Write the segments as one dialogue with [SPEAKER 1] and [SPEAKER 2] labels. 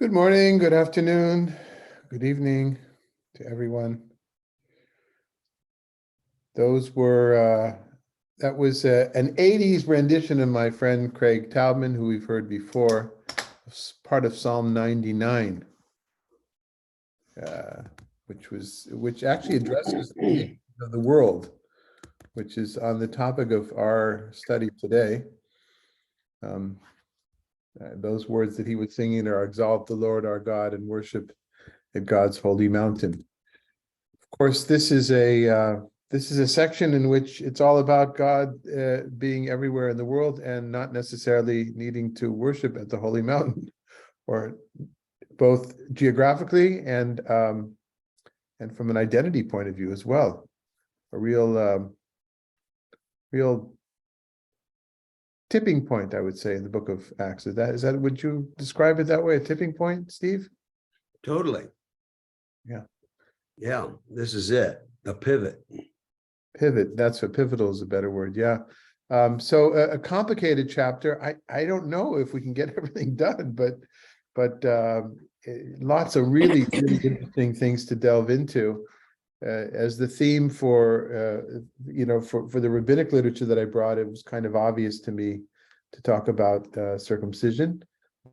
[SPEAKER 1] Good morning, good afternoon, good evening to everyone. That was an 80s rendition of my friend Craig Taubman, who we've heard before, part of Psalm 99, which actually addresses the nations of the world, which is on the topic of our study today. Those words that he was singing are "Exalt the Lord our God and worship at God's holy mountain." Of course, this is a section in which it's all about God being everywhere in the world and not necessarily needing to worship at the holy mountain, or both geographically and from an identity point of view as well. A real tipping point, I would say, in the book of Acts. Is that would you describe it that way? A tipping point, Steve?
[SPEAKER 2] Totally. Yeah, this is it. A pivot.
[SPEAKER 1] Pivot. That's what pivotal is a better word. Yeah. So a complicated chapter. I don't know if we can get everything done, but lots of really interesting things to delve into. As the theme for the rabbinic literature that I brought, it was kind of obvious to me to talk about circumcision,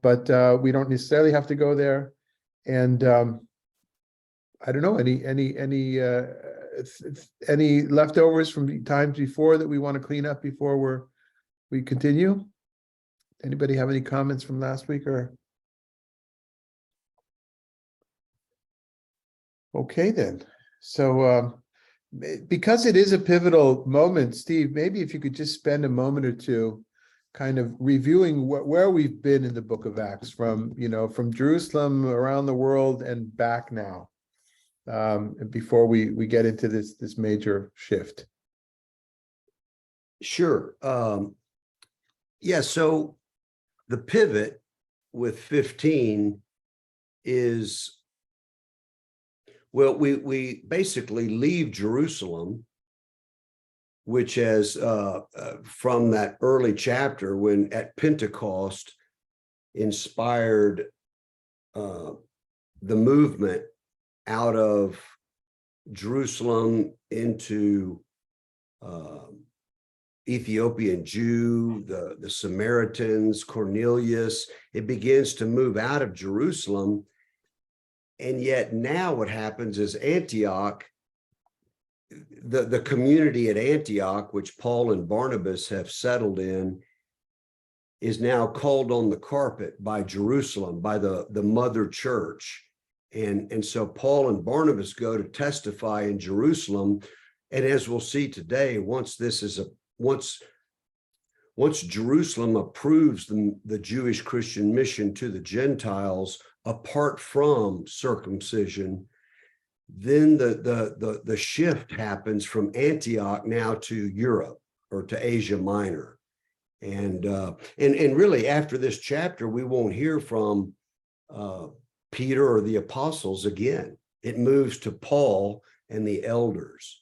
[SPEAKER 1] but we don't necessarily have to go there. And I don't know, any leftovers from times before that we want to clean up before we continue? Anybody have any comments from last week? Or okay then. So because it is a pivotal moment, Steve, maybe if you could just spend a moment or two kind of reviewing where we've been in the book of Acts, from Jerusalem around the world and back now, before we get into this major shift.
[SPEAKER 2] Sure. Yeah, so the pivot with 15 is, well, we basically leave Jerusalem, which has from that early chapter when at Pentecost inspired the movement out of Jerusalem into Ethiopian Jew, the Samaritans, Cornelius. It begins to move out of Jerusalem. And yet now what happens is Antioch, the community at Antioch, which Paul and Barnabas have settled in, is now called on the carpet by Jerusalem, by the mother church. And so Paul and Barnabas go to testify in Jerusalem. And as we'll see today, once Jerusalem approves the Jewish Christian mission to the Gentiles apart from circumcision, then the shift happens from Antioch now to Europe or to Asia Minor. And really after this chapter, we won't hear from Peter or the apostles again. It moves to Paul and the elders.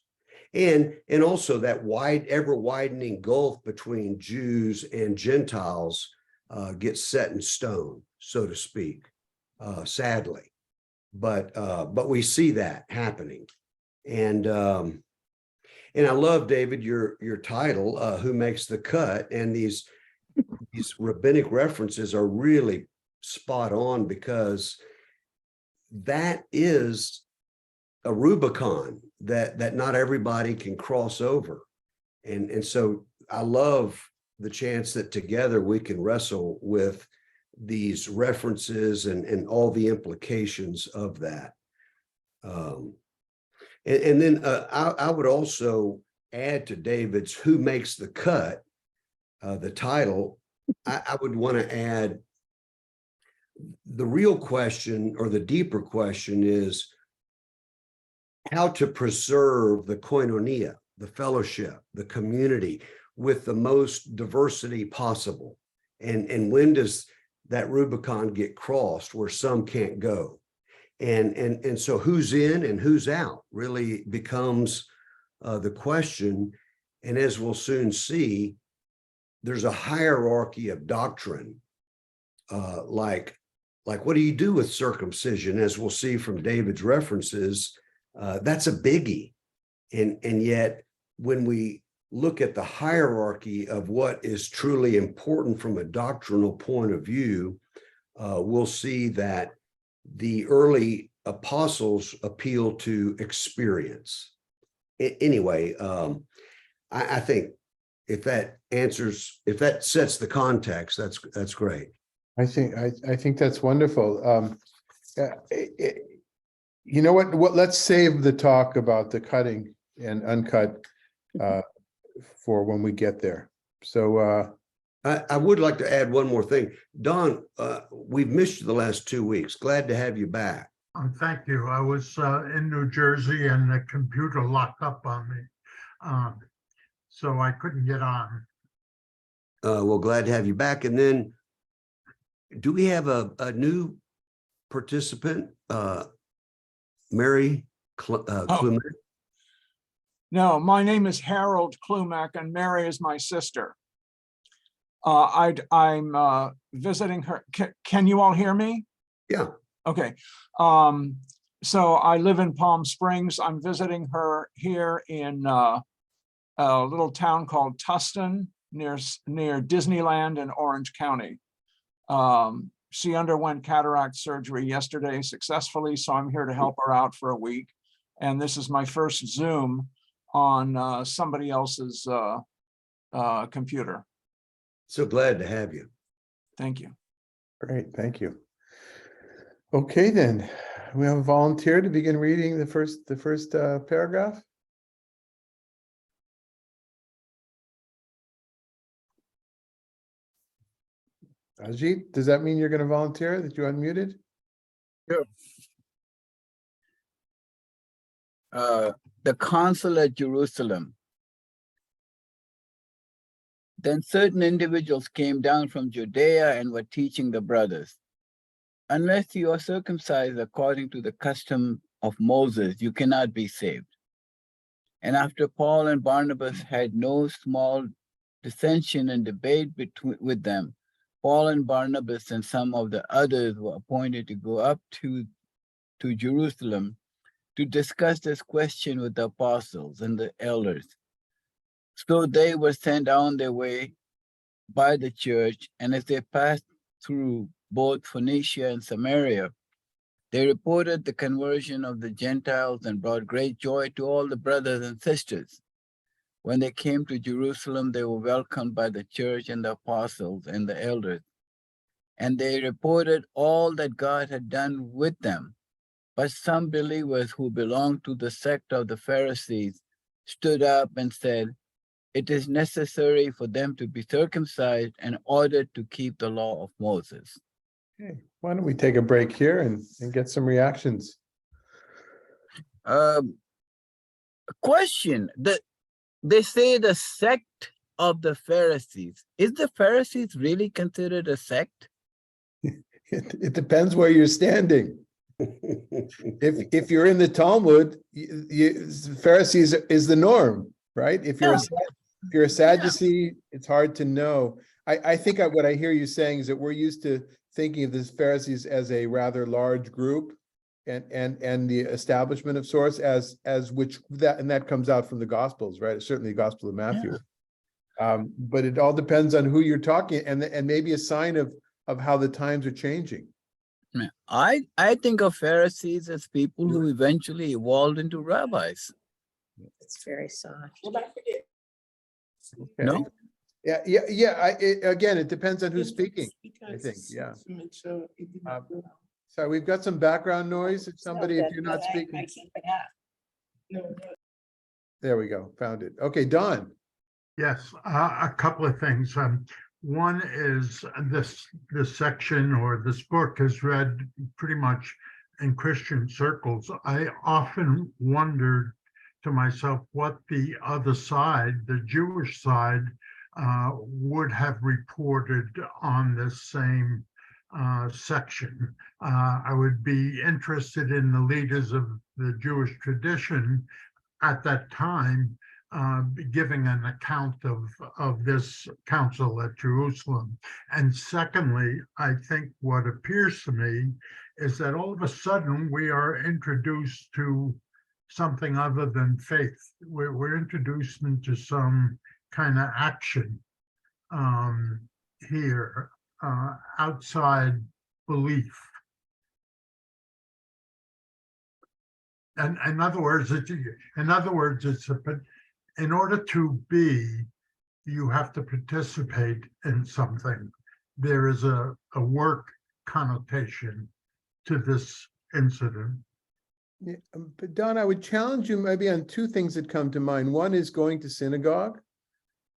[SPEAKER 2] And also that ever widening gulf between Jews and Gentiles gets set in stone, so to speak, sadly. But we see that happening. And I love, David, your title, Who Makes the Cut? And these rabbinic references are really spot on, because that is a Rubicon that not everybody can cross over. And so I love the chance that together we can wrestle with these references and all the implications of that. And then I would also add to David's Who Makes the Cut, the title, I would want to add the real question, or the deeper question, is how to preserve the koinonia, the fellowship, the community, with the most diversity possible. And when does that Rubicon get crossed where some can't go? And so who's in and who's out really becomes the question. And as we'll soon see, there's a hierarchy of doctrine, like like, what do you do with circumcision? As we'll see from David's references, that's a biggie. And yet, when we look at the hierarchy of what is truly important from a doctrinal point of view, we'll see that the early apostles appeal to experience. Anyway, I think if that sets the context, that's great.
[SPEAKER 1] I think that's wonderful. You know what? Let's save the talk about the cutting and uncut for when we get there. So
[SPEAKER 2] I would like to add one more thing. Don, we've missed you the last 2 weeks. Glad to have you back.
[SPEAKER 3] Thank you. I was in New Jersey and the computer locked up on me, so I couldn't get on.
[SPEAKER 2] Well, glad to have you back. And then, do we have a new participant, Mary Klumek?
[SPEAKER 4] No, my name is Harold Klumek, and Mary is my sister. I'm visiting her. Can you all hear me?
[SPEAKER 2] Yeah.
[SPEAKER 4] Okay. So I live in Palm Springs. I'm visiting her here in a little town called Tustin, near Disneyland in Orange County. She underwent cataract surgery yesterday successfully, so I'm here to help her out for a week. And this is my first Zoom on somebody else's computer.
[SPEAKER 2] So glad to have you.
[SPEAKER 4] Thank you.
[SPEAKER 1] great, thank you. Okay, then we have a volunteer to begin reading the first paragraph. Ajit, does that mean you're going to volunteer, that you unmuted?
[SPEAKER 5] The council at Jerusalem. Then certain individuals came down from Judea and were teaching the brothers, unless you are circumcised according to the custom of Moses, you cannot be saved. And after Paul and Barnabas had no small dissension and debate with them, Paul and Barnabas and some of the others were appointed to go up to Jerusalem to discuss this question with the apostles and the elders. So they were sent on their way by the church, and as they passed through both Phoenicia and Samaria, they reported the conversion of the Gentiles and brought great joy to all the brothers and sisters. When they came to Jerusalem, they were welcomed by the church and the apostles and the elders, and they reported all that God had done with them. But some believers who belonged to the sect of the Pharisees stood up and said, it is necessary for them to be circumcised in order to keep the law of Moses.
[SPEAKER 1] Okay, why don't we take a break here and get some reactions?
[SPEAKER 5] A question, they say the sect of the Pharisees. Is the Pharisees really considered a sect?
[SPEAKER 1] It depends where you're standing. If you're in the Talmud, Pharisees is the norm, right? If you're a Sadducee, it's hard to know. I think what I hear you saying is that we're used to thinking of the Pharisees as a rather large group, and the establishment of sorts as that comes out from the Gospels, right? It's certainly the Gospel of Matthew. Yeah. But it all depends on who you're talking, and maybe a sign of how the times are changing.
[SPEAKER 5] I think of Pharisees as people who eventually evolved into rabbis.
[SPEAKER 6] It's very soft.
[SPEAKER 1] Okay.
[SPEAKER 5] No?
[SPEAKER 1] Yeah. Again, it depends on who's speaking, I think. Yeah. So we've got some background noise. If you're not speaking. There we go. Found it. Okay, Don.
[SPEAKER 3] Yes, a couple of things. One is this section or this book is read pretty much in Christian circles. I often wondered to myself what the other side, the Jewish side, would have reported on this same section. I would be interested in the leaders of the Jewish tradition at that time, giving an account of this council at Jerusalem. And secondly, I think what appears to me is that all of a sudden we are introduced to something other than faith. We're introduced into some kind of action here outside belief. And in other words, in order to be, you have to participate in something. There is a work connotation to this incident.
[SPEAKER 1] Yeah, but Don, I would challenge you maybe on two things that come to mind. One is going to synagogue.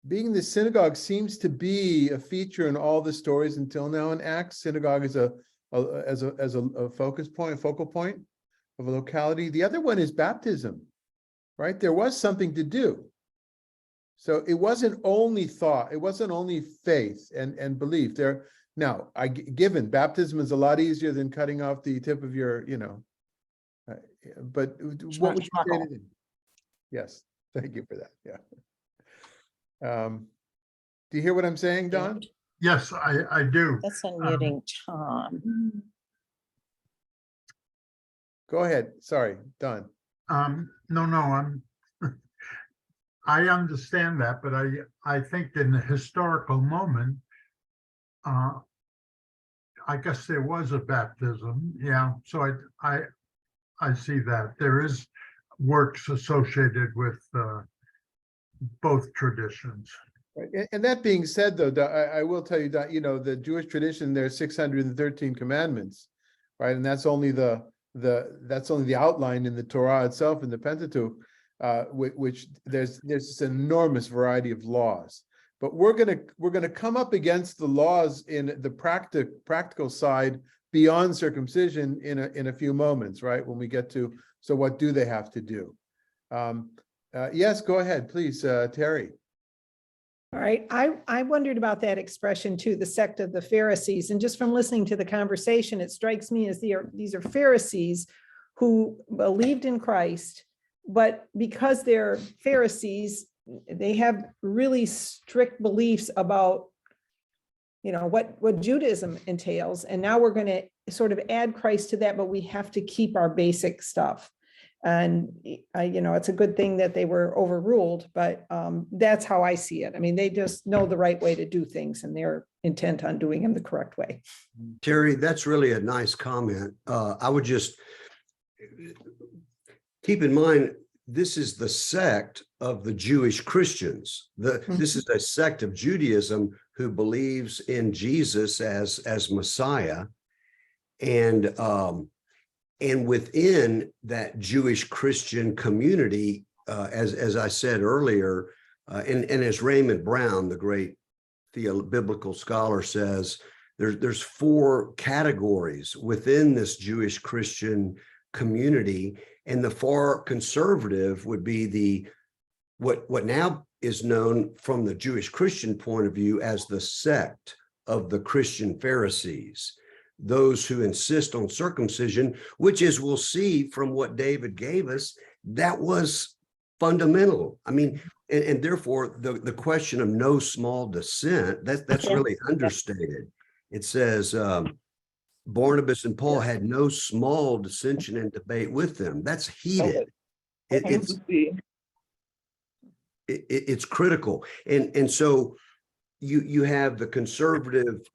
[SPEAKER 1] Being in the synagogue seems to be a feature in all the stories until now in Acts. Synagogue is a focal point of a locality. The other one is baptism, right? There was something to do. So it wasn't only thought, it wasn't only faith and belief there. Now, given baptism is a lot easier than cutting off the tip of your, but what would you say to them? Yes, thank you for that. Yeah. Do you hear what I'm saying, Don?
[SPEAKER 3] Yes, I do.
[SPEAKER 6] That's unmuting Tom.
[SPEAKER 1] Go ahead. Sorry, Don.
[SPEAKER 3] No, I understand that, but I think in the historical moment, I guess there was a baptism. Yeah, so I see that there is works associated with both traditions.
[SPEAKER 1] Right. And that being said, though, I will tell you that, the Jewish tradition, there's 613 commandments, right? And that's only that's only the outline in the Torah itself, in the Pentateuch, which there's this enormous variety of laws. But we're gonna come up against the laws in the practical side beyond circumcision in a few moments, right? When we get to, so what do they have to do? Yes, go ahead, please, Terry.
[SPEAKER 7] All right, I wondered about that expression too, the sect of the Pharisees. And just from listening to the conversation, it strikes me as these are Pharisees who believed in Christ, but because they're Pharisees, they have really strict beliefs about, what Judaism entails. And now we're going to sort of add Christ to that, but we have to keep our basic stuff. And, it's a good thing that they were overruled, but that's how I see it. I mean, they just know the right way to do things and they're intent on doing them the correct way.
[SPEAKER 2] Terry, that's really a nice comment. I would just keep in mind, this is the sect of the Jewish Christians. This is a sect of Judaism who believes in Jesus as Messiah. And within that Jewish Christian community, as I said earlier, and as Raymond Brown, the great biblical scholar, says, there's four categories within this Jewish Christian community, and the far conservative would be what now is known from the Jewish Christian point of view as the sect of the Christian Pharisees. Those who insist on circumcision, which, as we'll see from what David gave us, that was fundamental. I mean, and therefore the question of no small dissent, that's really understated. It says Barnabas and Paul had no small dissension and debate with them. That's heated. It's critical. And so you have the conservative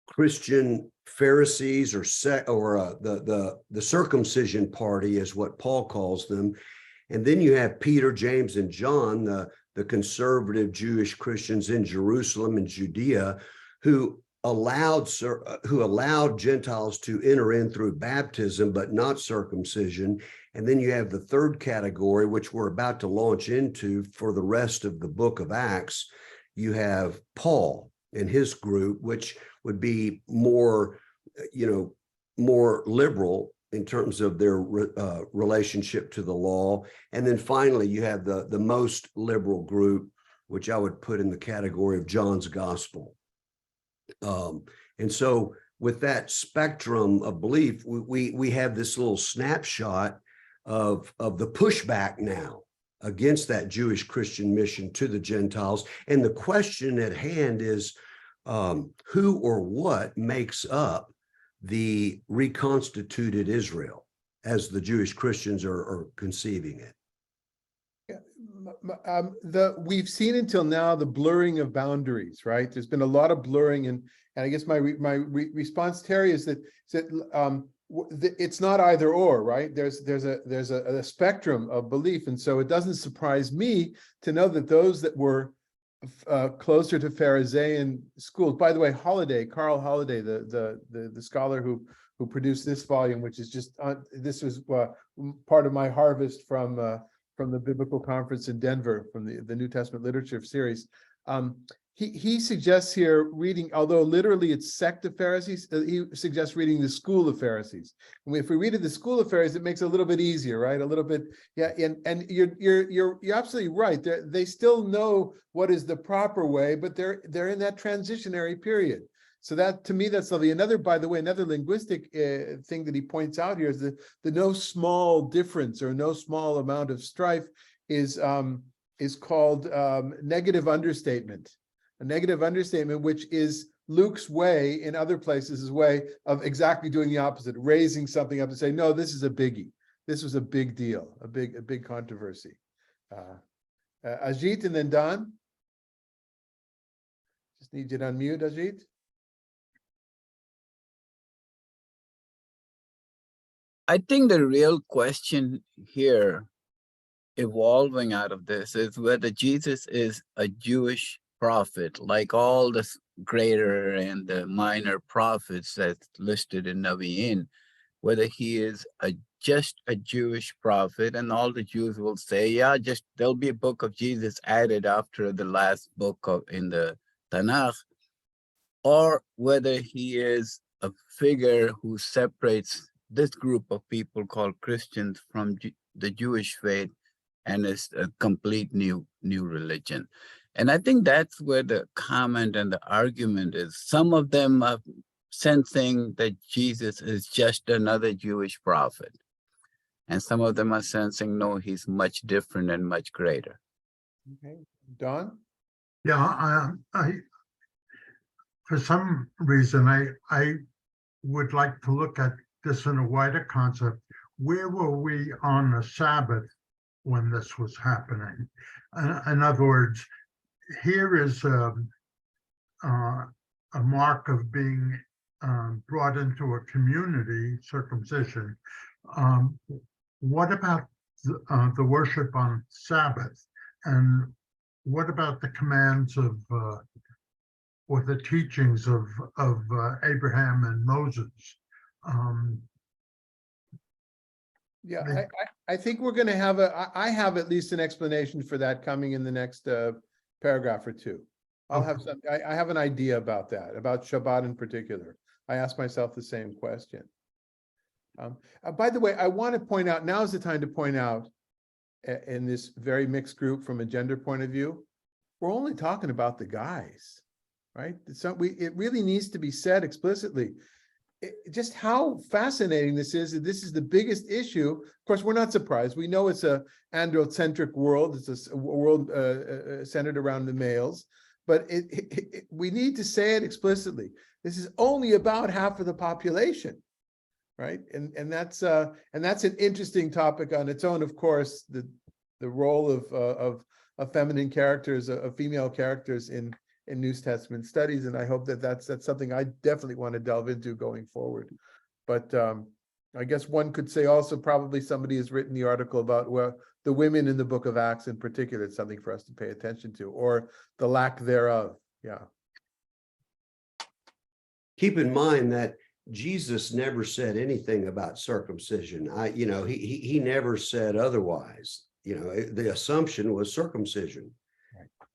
[SPEAKER 2] Christian Pharisees or the circumcision party is what Paul calls them. And then you have Peter, James, and John, the conservative Jewish Christians in Jerusalem and Judea, who allowed Gentiles to enter in through baptism, but not circumcision. And then you have the third category, which we're about to launch into for the rest of the book of Acts. You have Paul and his group, which would be more liberal in terms of their relationship to the law. And then finally, you have the most liberal group, which I would put in the category of John's gospel. And so with that spectrum of belief, we have this little snapshot of the pushback now. against that Jewish Christian mission to the Gentiles. And the question at hand is who or what makes up the reconstituted Israel as the Jewish Christians are conceiving it?
[SPEAKER 1] We've seen until now the blurring of boundaries, right? There's been a lot of blurring, and I guess my response, Terry, is that it's not either or, right? There's a spectrum of belief, and so it doesn't surprise me to know that those that were closer to Pharisaic schools. By the way, Carl Holliday, the scholar who produced this volume, which is just this was part of my harvest from the Biblical Conference in Denver, from the New Testament Literature series. He suggests here reading, although literally it's sect of Pharisees, he suggests reading the school of Pharisees. And if we read it the school of Pharisees, it makes it a little bit easier, right? A little bit, yeah. And you're absolutely right. They still know what is the proper way, but they're in that transitionary period. So that, to me, that's lovely. By the way, another linguistic thing that he points out here is the no small difference or no small amount of strife is called negative understatement. A negative understatement, which is Luke's way in other places, his way of exactly doing the opposite, raising something up and say, no, this is a biggie. This was a big deal, a big controversy. Ajit and then Don. Just need you to unmute, Ajit.
[SPEAKER 5] I think the real question here, evolving out of this, is whether Jesus is a Jewish prophet, like all the greater and the minor prophets that's listed in Nevi'im, whether he is just a Jewish prophet, and all the Jews will say, yeah, just there'll be a book of Jesus added after the last book in the Tanakh, or whether he is a figure who separates this group of people called Christians from the Jewish faith and is a complete new religion. And I think that's where the comment and the argument is. Some of them are sensing that Jesus is just another Jewish prophet. And some of them are sensing, no, he's much different and much greater.
[SPEAKER 1] Okay, Don?
[SPEAKER 3] Yeah, I for some reason, I would like to look at this in a wider concept. Where were we on the Sabbath when this was happening? In other words, here is a mark of being brought into a community, circumcision. What about the worship on Sabbath? And what about the commands of or the teachings of Abraham and Moses?
[SPEAKER 1] Yeah, I think we're going to have I have at least an explanation for that coming in the next paragraph or two. I'll have some. I have an idea about that, about Shabbat in particular. I asked myself the same question. By the way, I want to point out, now is the time to point out, in this very mixed group from a gender point of view, we're only talking about the guys, right? It really needs to be said explicitly. Just how fascinating this is. This is the biggest issue. Of course, we're not surprised. We know it's a androcentric world. It's a world centered around the males, but we need to say it explicitly. This is only about half of the population, right? And that's an interesting topic on its own. Of course, the role of feminine characters, of female characters in New Testament studies, and I hope that that's something I definitely want to delve into going forward. But I guess one could say also probably somebody has written the article about the women in the book of Acts in particular. It's something for us to pay attention to, or the lack thereof. Yeah.
[SPEAKER 2] Keep in mind that Jesus never said anything about circumcision. He never said otherwise. The assumption was circumcision,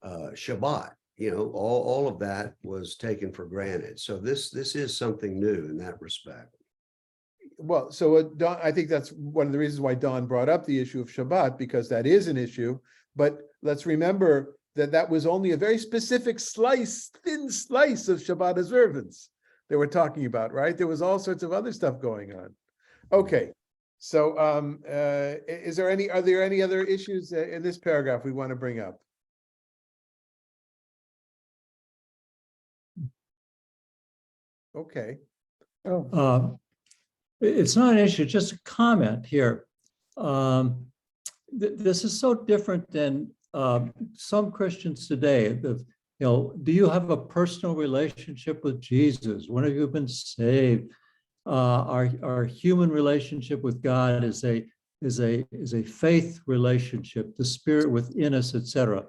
[SPEAKER 2] Shabbat. All of that was taken for granted. So this is something new in that respect.
[SPEAKER 1] Well, so Don, I think that's one of the reasons why Don brought up the issue of Shabbat, because that is an issue. But let's remember that was only a very specific thin slice of Shabbat observance that we're talking about, right? There was all sorts of other stuff going on. Okay, So are there any other issues in this paragraph we want to bring up? Okay.
[SPEAKER 8] It's not an issue, just a comment here. This is so different than some Christians today. Do you have a personal relationship with Jesus? When have you been saved? Our human relationship with God is a faith relationship, the Spirit within us, etc.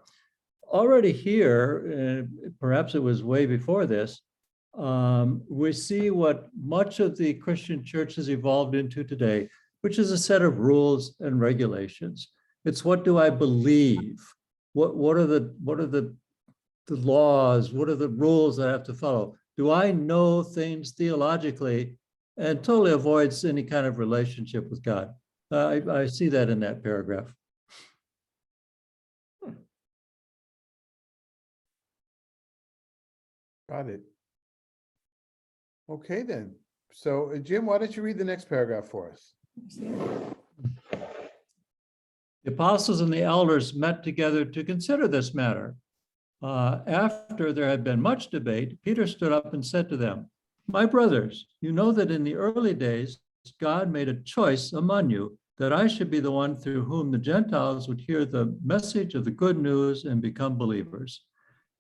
[SPEAKER 8] Already here, perhaps it was way before this, we see what much of the Christian church has evolved into today, which is a set of rules and regulations. It's what do I believe? What are the laws? What are the rules that I have to follow? Do I know things theologically? And totally avoids any kind of relationship with God. I see that in that paragraph.
[SPEAKER 1] Got it. Okay, then. So Jim, why don't you read the next paragraph for us?
[SPEAKER 8] The apostles and the elders met together to consider this matter. After there had been much debate, Peter stood up and said to them, "My brothers, you know that in the early days, God made a choice among you that I should be the one through whom the Gentiles would hear the message of the good news and become believers.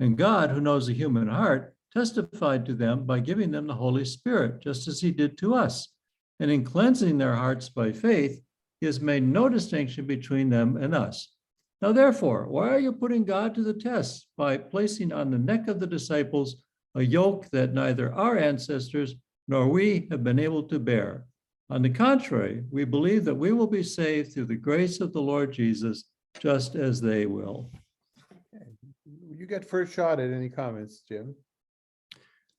[SPEAKER 8] And God, who knows the human heart, testified to them by giving them the Holy Spirit, just as he did to us. And in cleansing their hearts by faith, he has made no distinction between them and us. Now, therefore, why are you putting God to the test by placing on the neck of the disciples a yoke that neither our ancestors nor we have been able to bear? On the contrary, we believe that we will be saved through the grace of the Lord Jesus, just as they will."
[SPEAKER 1] Okay. You get first shot at any comments, Jim.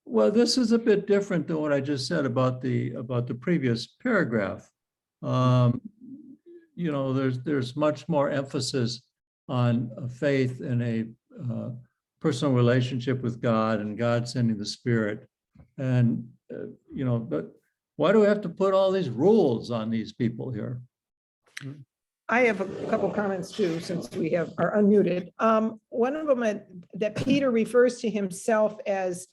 [SPEAKER 8] Well, this is a bit different than what I just said about the previous paragraph. There's much more emphasis on faith and a personal relationship with God and God sending the Spirit. And, but why do we have to put all these rules on these people here?
[SPEAKER 7] I have a couple comments too, since we are unmuted. One of them that Peter refers to himself as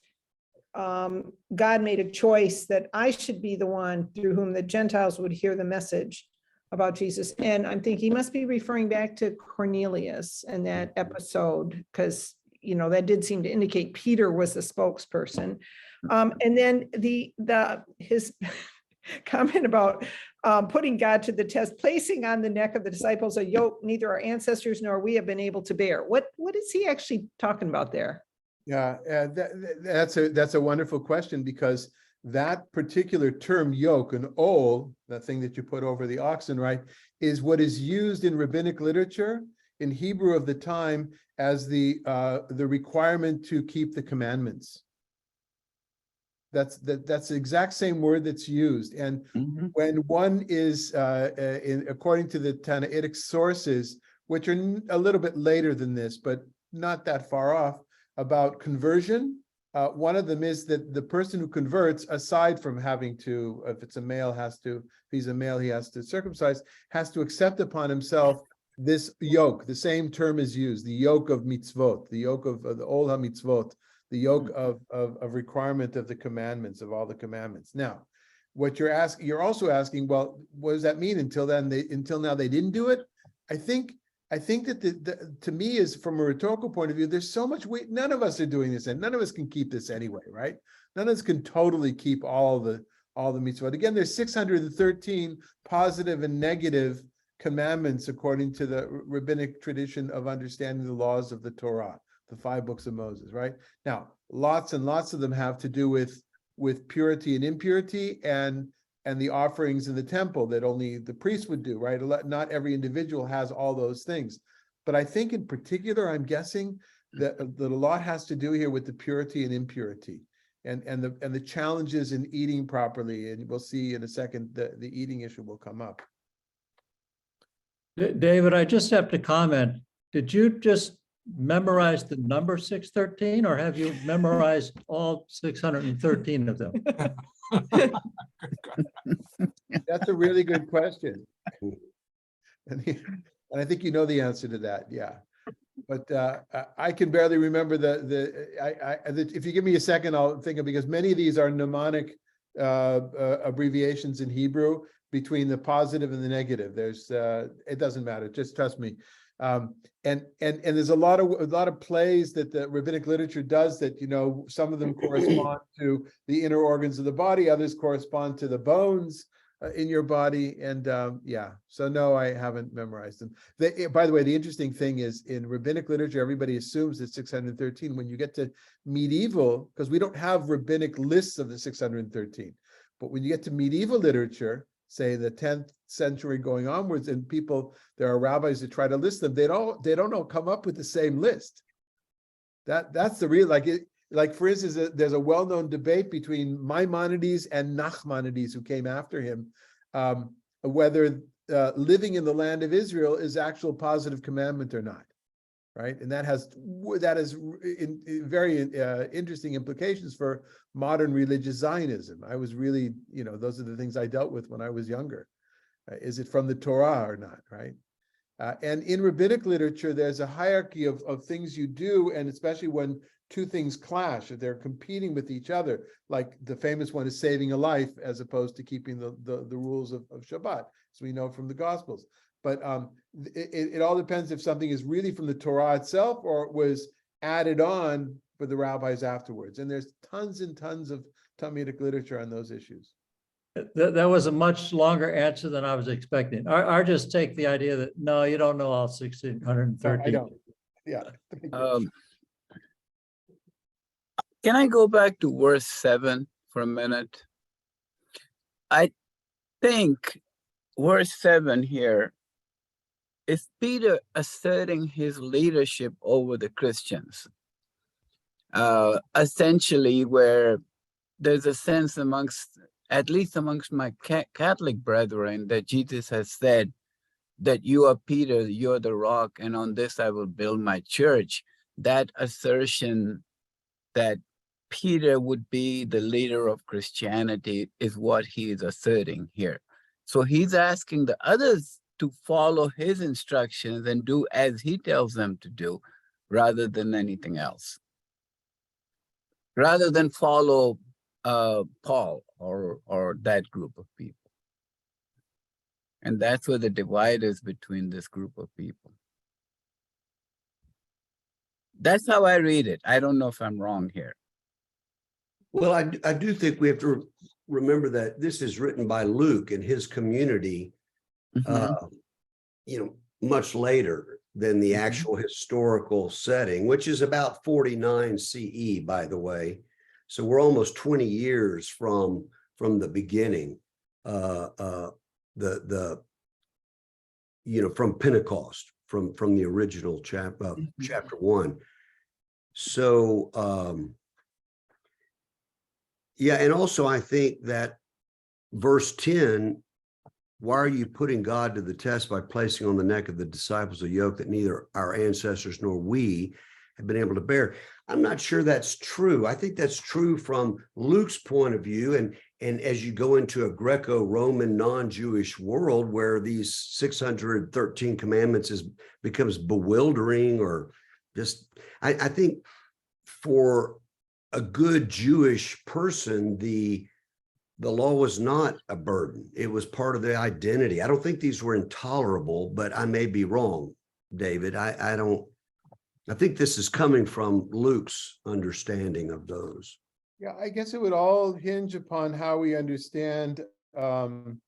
[SPEAKER 7] God made a choice that I should be the one through whom the Gentiles would hear the message about Jesus. And I'm thinking he must be referring back to Cornelius and that episode, because that did seem to indicate Peter was the spokesperson. And then his comment about putting God to the test, placing on the neck of the disciples a yoke neither our ancestors nor we have been able to bear. What is he actually talking about there?
[SPEAKER 1] Yeah, that's a wonderful question, because that particular term yoke, an ol, that thing that you put over the oxen, right, is what is used in rabbinic literature in Hebrew of the time as the requirement to keep the commandments. That's the exact same word that's used. And when one is according to the Tannaitic sources, which are a little bit later than this, but not that far off, about conversion, one of them is that the person who converts, aside from having to, if it's a male, if he's a male, he has to circumcise, has to accept upon himself this yoke. The same term is used, the yoke of mitzvot, the yoke of the ol ha-mitzvot, the yoke of requirement of the commandments, of all the commandments. Now, what you're also asking, well, what does that mean? Until now they didn't do it. I think that to me, is from a rhetorical point of view, there's so much weight. None of us are doing this, and none of us can keep this anyway, right? None of us can totally keep all the mitzvot. Again, there's 613 positive and negative commandments according to the rabbinic tradition of understanding the laws of the Torah, the 5 books of Moses, right? Now, lots and lots of them have to do with purity and impurity and the offerings in the temple that only the priest would do, right? Not every individual has all those things. But I think in particular, I'm guessing that a lot has to do here with the purity and impurity and the challenges in eating properly. And we'll see in a second the eating issue will come up.
[SPEAKER 8] David, I just have to comment. Did you just memorize the number 613, or have you memorized all 613 of them?
[SPEAKER 1] That's a really good question. And I think you know the answer to that, yeah. But I can barely remember if you give me a second, I'll think of, because many of these are mnemonic abbreviations in Hebrew between the positive and the negative. There's it doesn't matter, just trust me. And there's a lot of plays that the rabbinic literature does that, you know, some of them correspond to the inner organs of the body, others correspond to the bones in your body. And yeah, so no, I haven't memorized them. By the way, the interesting thing is in rabbinic literature, everybody assumes it's 613. When you get to medieval, because we don't have rabbinic lists of the 613, but when you get to medieval literature, say the 10th century going onwards, and there are rabbis that try to list them, they don't all come up with the same list. That's the real, like for instance, there's a well-known debate between Maimonides and Nachmanides, who came after him, whether living in the land of Israel is actual positive commandment or not, right? And that has very interesting implications for modern religious Zionism. I was really, you know, those are the things I dealt with when I was younger. Is it from the Torah or not, right? And in rabbinic literature, there's a hierarchy of things you do, and especially when two things clash, if they're competing with each other, like the famous one is saving a life as opposed to keeping the rules of Shabbat, as we know from the Gospels. But it all depends if something is really from the Torah itself or it was added on for the rabbis afterwards. And there's tons and tons of Talmudic literature on those issues.
[SPEAKER 8] That was a much longer answer than I was expecting. I just take the idea that, no, you don't know all 1613.
[SPEAKER 1] I don't. Yeah.
[SPEAKER 5] Can I go back to verse 7 for a minute? I think verse 7 here is Peter asserting his leadership over the Christians. Essentially, where there's a sense at least amongst my Catholic brethren, that Jesus has said that you are Peter, you're the rock, and on this I will build my church. That assertion that Peter would be the leader of Christianity is what he is asserting here. So he's asking the others to follow his instructions and do as he tells them to do, rather than anything else. Rather than follow Paul or that group of people. And that's where the divide is between this group of people. That's how I read it. I don't know if I'm wrong here.
[SPEAKER 2] Well, I do think we have to remember that this is written by Luke and his community, you know, much later than the actual historical setting, which is about 49 CE, by the way. So we're almost 20 years from the beginning, you know, from Pentecost, from the original chapter 1. So yeah, and also I think that verse 10, why are you putting God to the test by placing on the neck of the disciples a yoke that neither our ancestors nor we have been able to bear? I'm not sure that's true. I think that's true from Luke's point of view. And as you go into a Greco-Roman non-Jewish world where these 613 commandments becomes bewildering, or just, I think for a good Jewish person, the law was not a burden. It was part of the identity. I don't think these were intolerable, but I may be wrong, David. I think this is coming from Luke's understanding of those.
[SPEAKER 1] Yeah, I guess it would all hinge upon how we understand neither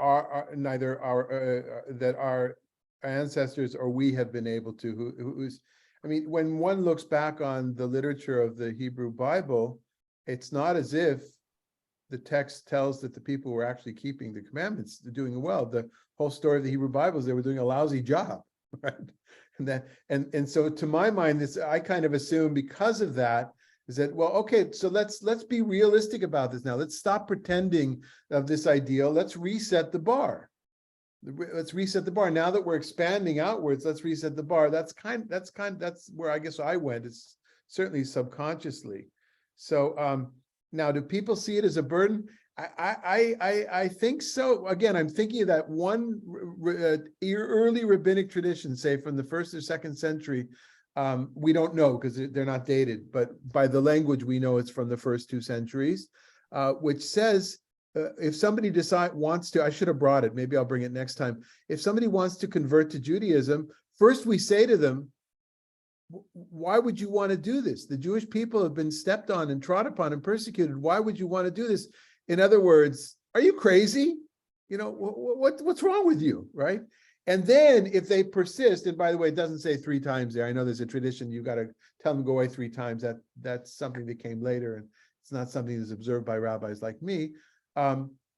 [SPEAKER 1] our ancestors or we have been able to. I mean, when one looks back on the literature of the Hebrew Bible, it's not as if the text tells that the people were actually keeping the commandments, they're doing well. The whole story of the Hebrew Bible is they were doing a lousy job, right? And so to my mind, I kind of assume because of that, is that, well, okay, so let's be realistic about this now. Let's stop pretending of this ideal. Let's reset the bar. Let's reset the bar. Now that we're expanding outwards, let's reset the bar. That's where I guess I went. It's certainly subconsciously. So Now, do people see it as a burden? I think so. Again, I'm thinking of that one early rabbinic tradition, say from the 1st or 2nd century. We don't know because they're not dated, but by the language we know it's from the first 2 centuries, which says if somebody wants to, I should have brought it. Maybe I'll bring it next time. If somebody wants to convert to Judaism, first we say to them, why would you want to do this? The Jewish people have been stepped on and trod upon and persecuted. Why would you want to do this? In other words, are you crazy? You know, what's wrong with you, right? And then if they persist, and by the way, it doesn't say 3 times there. I know there's a tradition, you got to tell them to go away 3 times. That's something that came later, and it's not something that's observed by rabbis like me.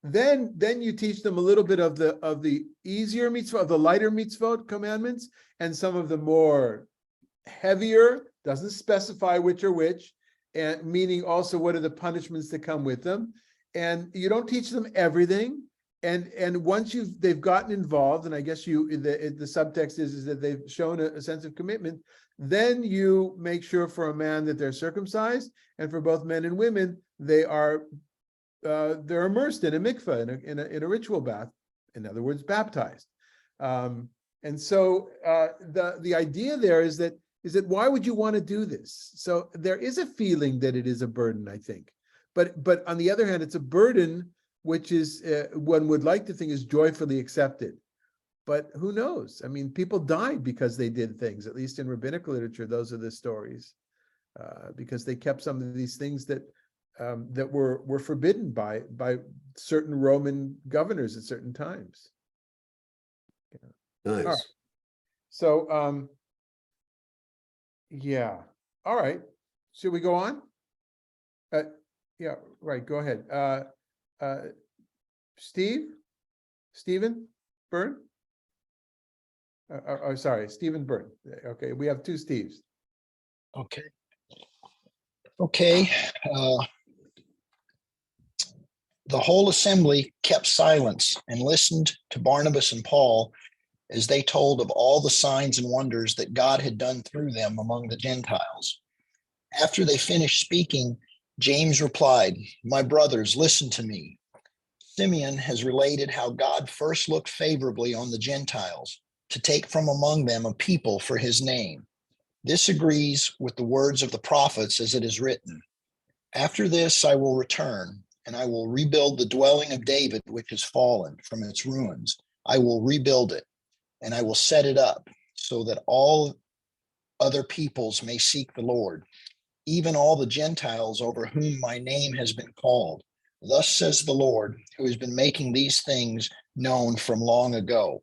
[SPEAKER 1] Then you teach them a little bit of the easier mitzvot, of the lighter mitzvot commandments, and some of the more heavier, doesn't specify which are which, and meaning also what are the punishments that come with them. And you don't teach them everything. And once they've gotten involved, and I guess the subtext is that they've shown a sense of commitment, then you make sure for a man that they're circumcised, and for both men and women, they're immersed in a mikveh, in a ritual bath, in other words, baptized. And so the idea there is that why would you want to do this? So there is a feeling that it is a burden, I think. But on the other hand, it's a burden which is, one would like to think is joyfully accepted. But who knows? I mean, people died because they did things, at least in rabbinic literature, those are the stories, because they kept some of these things that were forbidden by certain Roman governors at certain times.
[SPEAKER 2] Nice.
[SPEAKER 1] All right. So, yeah. All right. Should we go on? Yeah, right. Go ahead. Stephen Byrne? Sorry, Stephen Byrne. Okay, we have 2 Steves.
[SPEAKER 9] Okay. Okay. The whole assembly kept silence and listened to Barnabas and Paul as they told of all the signs and wonders that God had done through them among the Gentiles. After they finished speaking, James replied, "My brothers, listen to me. Simeon has related how God first looked favorably on the Gentiles to take from among them a people for his name. This agrees with the words of the prophets as it is written. After this, I will return and I will rebuild the dwelling of David, which has fallen from its ruins. I will rebuild it and I will set it up so that all other peoples may seek the Lord, even all the Gentiles over whom my name has been called. Thus says the Lord, who has been making these things known from long ago."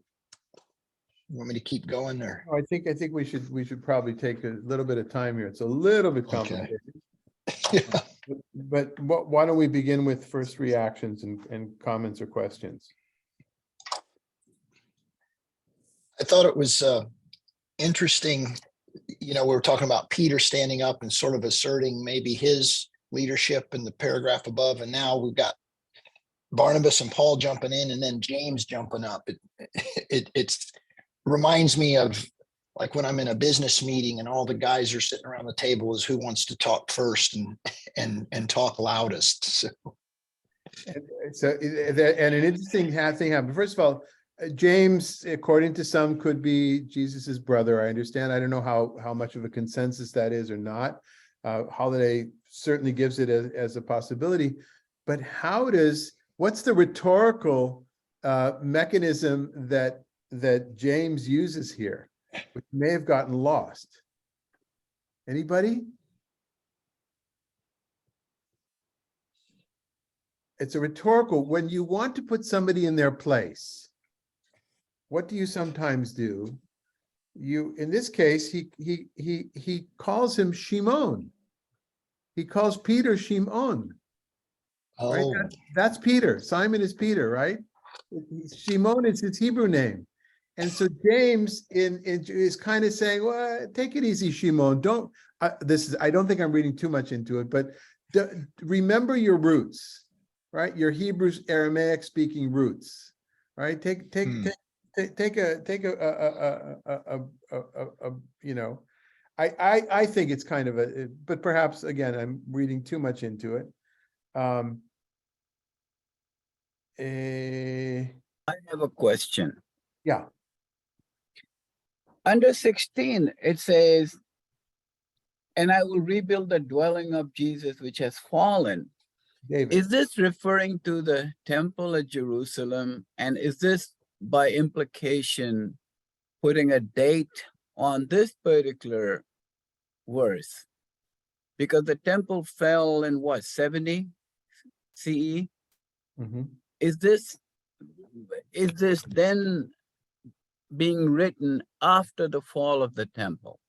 [SPEAKER 9] You want me to keep going there?
[SPEAKER 1] I think we should probably take a little bit of time here. It's a little bit complicated.
[SPEAKER 9] Okay.
[SPEAKER 1] But why don't we begin with first reactions and comments or questions?
[SPEAKER 9] I thought it was interesting. We were talking about Peter standing up and sort of asserting maybe his leadership in the paragraph above, and now we've got Barnabas and Paul jumping in, and then James jumping up. It reminds me of like when I'm in a business meeting and all the guys are sitting around the table is who wants to talk first and talk loudest. So
[SPEAKER 1] an interesting thing happened. First of all, James, according to some, could be Jesus's brother. I understand. I don't know how much of a consensus that is or not. Holiday certainly gives it as a possibility. But what's the rhetorical mechanism that James uses here, which may have gotten lost? Anybody? It's a rhetorical. When you want to put somebody in their place, what do you sometimes do? In this case, he calls him Shimon. He calls Peter Shimon. Right?
[SPEAKER 9] oh,
[SPEAKER 1] That's Peter. Simon is Peter, right? Shimon is his Hebrew name. And so James is kind of saying, well, take it easy, Shimon. I don't think I'm reading too much into it, but remember your roots, right? Your Hebrew, Aramaic speaking roots, right? Take I think it's kind of but perhaps again, I'm reading too much into it.
[SPEAKER 5] I have a question.
[SPEAKER 1] Yeah,
[SPEAKER 5] Under 16, it says, and I will rebuild the dwelling of Jesus, which has fallen.
[SPEAKER 1] David.
[SPEAKER 5] Is this referring to the temple at Jerusalem? And is this by implication putting a date on this particular verse? Because the temple fell in what, 70 CE?
[SPEAKER 1] Mhm.
[SPEAKER 5] Is this then being written after the fall of the temple?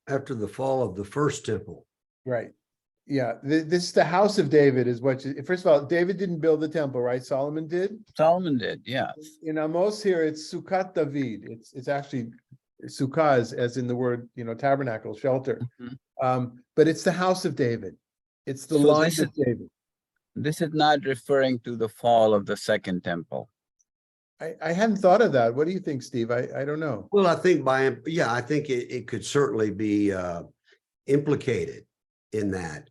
[SPEAKER 2] After the fall of the first temple.
[SPEAKER 1] Right. Yeah, this is the house of David is what, first of all, David didn't build the temple, right? Solomon did.
[SPEAKER 5] Solomon did, yeah.
[SPEAKER 1] In Amos here, it's Sukkot David. It's actually Sukkah as in the word, tabernacle, shelter. But it's the house of David. It's the
[SPEAKER 5] So
[SPEAKER 1] line
[SPEAKER 5] this
[SPEAKER 1] of David.
[SPEAKER 5] This is not referring to the fall of the second temple.
[SPEAKER 1] I hadn't thought of that. What do you think, Steve? I don't know.
[SPEAKER 2] Well, I think I think it could certainly be implicated in that.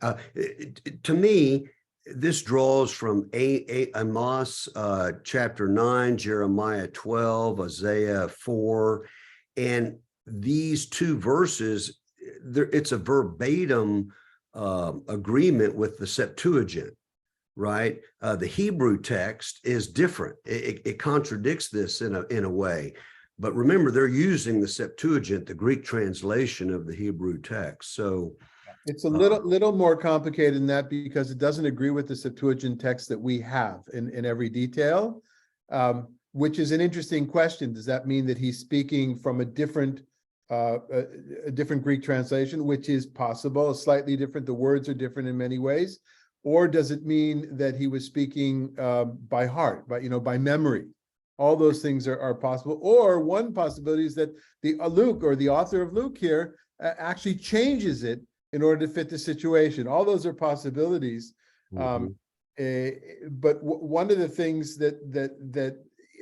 [SPEAKER 2] To me, this draws from Amos chapter 9, Jeremiah 12, Isaiah 4, and these two verses, it's a verbatim agreement with the Septuagint. Right, the Hebrew text is different. It contradicts this in a way, but remember they're using the Septuagint, the Greek translation of the Hebrew text. So
[SPEAKER 1] it's a little more complicated than that because it doesn't agree with the Septuagint text that we have in every detail, which is an interesting question. Does that mean that he's speaking from a different Greek translation, which is possible, slightly different? The words are different in many ways. Or does it mean that he was speaking by heart, by memory? All those things are possible. Or one possibility is that Luke or the author of Luke here actually changes it in order to fit the situation. All those are possibilities. But one of the things that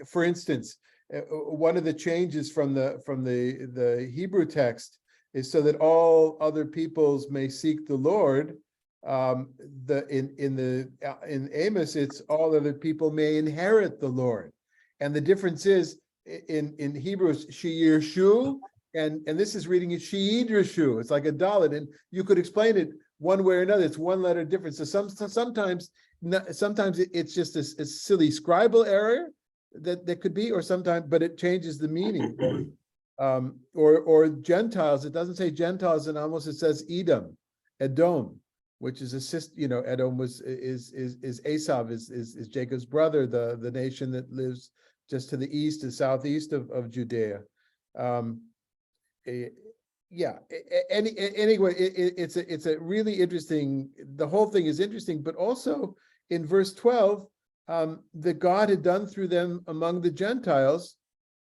[SPEAKER 1] for instance, one of the changes from the Hebrew text is so that all other peoples may seek the Lord. In Amos, it's all other people may inherit the Lord, and the difference is in Hebrew she'ir shu, and this is reading it she'idra shu. It's like a dalet, and you could explain it one way or another. It's one letter difference. So sometimes it's just a silly scribal error that could be, or sometimes, but it changes the meaning. Or Gentiles. It doesn't say Gentiles in Amos. It says Edom, which is Edom is Esav, is Jacob's brother, the nation that lives just to the east and southeast of Judea. Anyway, it's a really interesting. The whole thing is interesting, but also in verse 12, that God had done through them among the Gentiles,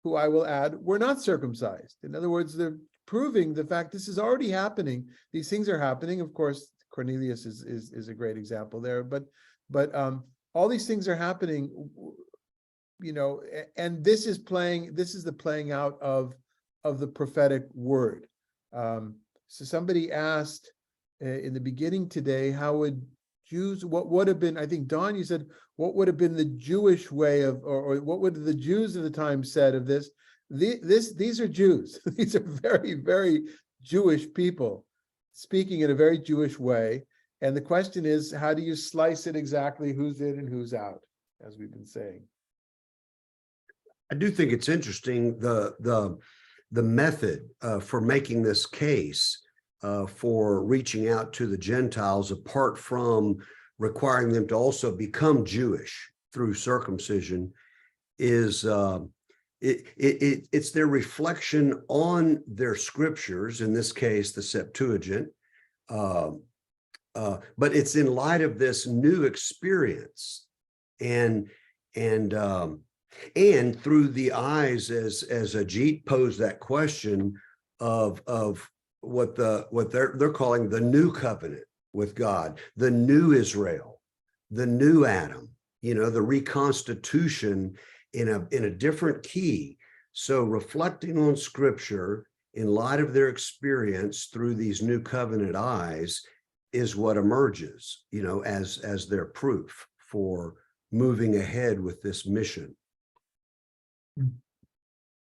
[SPEAKER 1] who I will add were not circumcised. In other words, they're proving the fact this is already happening. These things are happening, of course. Cornelius is a great example there, but all these things are happening, and this is the playing out of the prophetic word. So somebody asked in the beginning today, what would have been, I think Don, you said, what would have been the Jewish way of, or what would the Jews of the time said of this? These are Jews. These are very, very Jewish people, speaking in a very Jewish way. And the question is, how do you slice it exactly? Who's in and who's out, as we've been saying?
[SPEAKER 2] I do think it's interesting the method for making this case for reaching out to the Gentiles, apart from requiring them to also become Jewish through circumcision, is it's their reflection on their scriptures, in this case, the Septuagint, but it's in light of this new experience and through the eyes, as Ajit posed that question of what they're calling the new covenant with God, the new Israel, the new Adam, the reconstitution in a different key. So reflecting on scripture in light of their experience through these new covenant eyes, is what emerges, as their proof for moving ahead with this mission.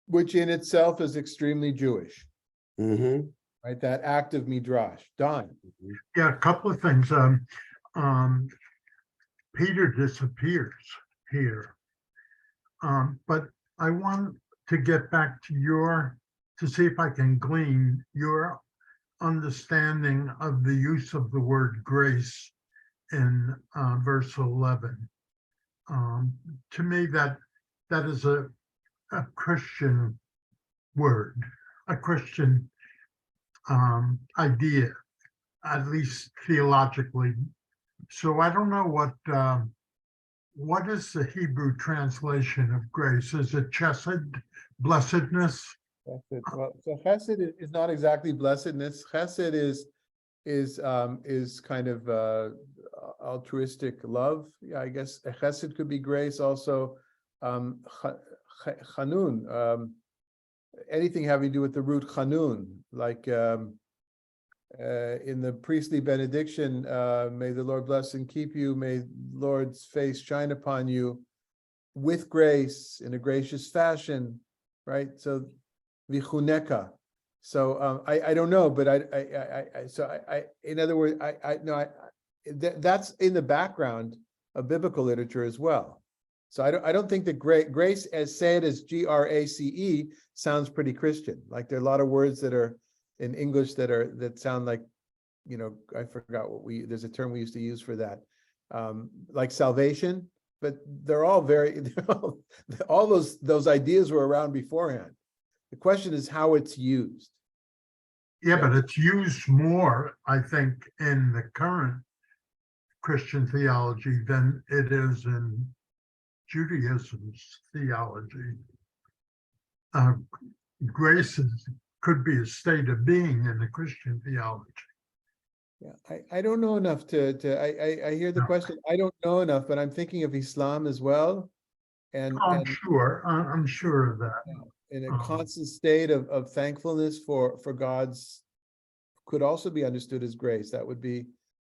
[SPEAKER 1] Which in itself is extremely Jewish,
[SPEAKER 2] Mhm.
[SPEAKER 1] right? That act of midrash. Don.
[SPEAKER 3] Yeah, a couple of things. Peter disappears here. But I want to get back to see if I can glean your understanding of the use of the word grace in verse 11. To me, that is a Christian word, a Christian idea, at least theologically. So I don't know what is the Hebrew translation of grace? Is it chesed, blessedness?
[SPEAKER 1] Well, so chesed is not exactly blessedness. Chesed is kind of altruistic love. Yeah, I guess chesed could be grace. Also, chanun, anything having to do with the root chanun, like in the priestly benediction, may the Lord bless and keep you, may Lord's face shine upon you with grace in a gracious fashion, right? So vichuneka. So I don't know, but I in other words, that's in the background of biblical literature as well. So I don't think that grace, as said as grace, sounds pretty Christian. Like there are a lot of words that are in English that sound like, I forgot there's a term we used to use for that, like salvation, but they're all all those ideas were around beforehand. The question is how it's used.
[SPEAKER 3] Yeah, but it's used more, I think, in the current Christian theology than it is in Judaism's theology. Grace could be a state of being in the Christian theology.
[SPEAKER 1] Yeah, I don't know enough I hear the question. I don't know enough, but I'm thinking of Islam as well. And
[SPEAKER 3] I'm sure of that.
[SPEAKER 1] In a constant state of thankfulness for God's could also be understood as grace. That would be,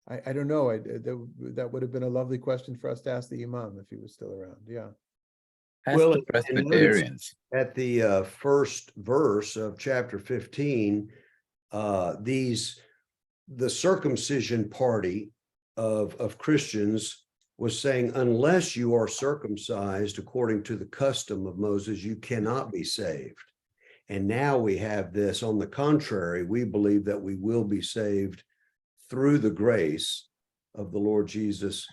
[SPEAKER 1] I don't know. That would have been a lovely question for us to ask the Imam if he was still around. Yeah.
[SPEAKER 5] Ask
[SPEAKER 2] Well,
[SPEAKER 5] the Presbyterians.
[SPEAKER 2] At the first verse of chapter 15, the circumcision party of Christians was saying, unless you are circumcised according to the custom of Moses, you cannot be saved. And now we have this, on the contrary, we believe that we will be saved through the grace of the Lord Jesus,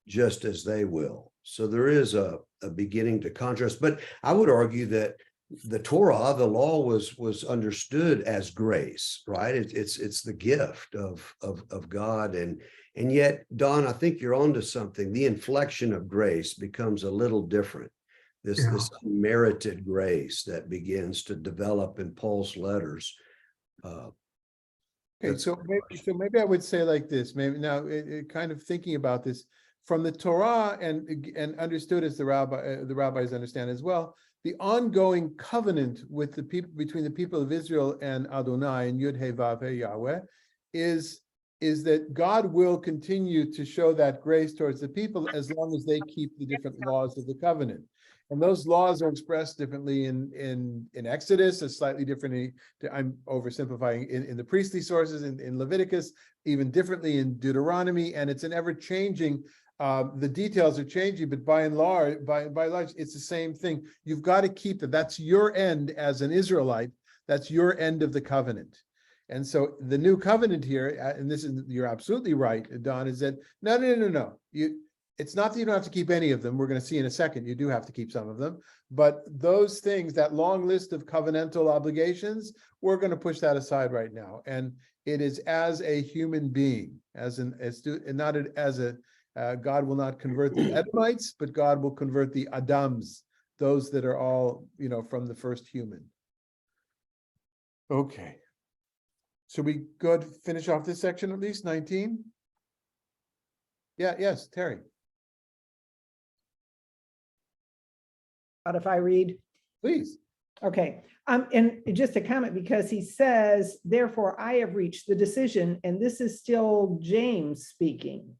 [SPEAKER 2] just as they will. So there is a beginning to contrast. But I would argue that the Torah, the law, was understood as grace, right? It's the gift of God. And yet, Don, I think you're onto something. The inflection of grace becomes a little different. This unmerited grace that begins to develop in Paul's letters.
[SPEAKER 1] Okay, so maybe I would say like this. Maybe now, kind of thinking about this from the Torah and understood as the rabbis understand as well. The ongoing covenant with the people between the people of Israel and Adonai and Yud He Vav He Yahweh is that God will continue to show that grace towards the people as long as they keep the different laws of the covenant. And those laws are expressed differently in Exodus, it's slightly differently, I'm oversimplifying, in the priestly sources, in Leviticus, even differently in Deuteronomy, and it's an ever-changing, the details are changing, but by and large, it's the same thing. You've got to keep it. That's your end as an Israelite. That's your end of the covenant. And so the new covenant here, and you're absolutely right, Don, is that no. It's not that you don't have to keep any of them. We're going to see in a second, you do have to keep some of them. But those things, that long list of covenantal obligations, we're going to push that aside right now. And it is as a human being, God will not convert the Edomites, but God will convert the Adams, those that are all, from the first human. Okay. So we go to finish off this section at least, 19? Yeah, yes, Terry.
[SPEAKER 7] But if I read,
[SPEAKER 1] Please.
[SPEAKER 7] Okay, and just a comment, because he says, therefore I have reached the decision, and this is still James speaking,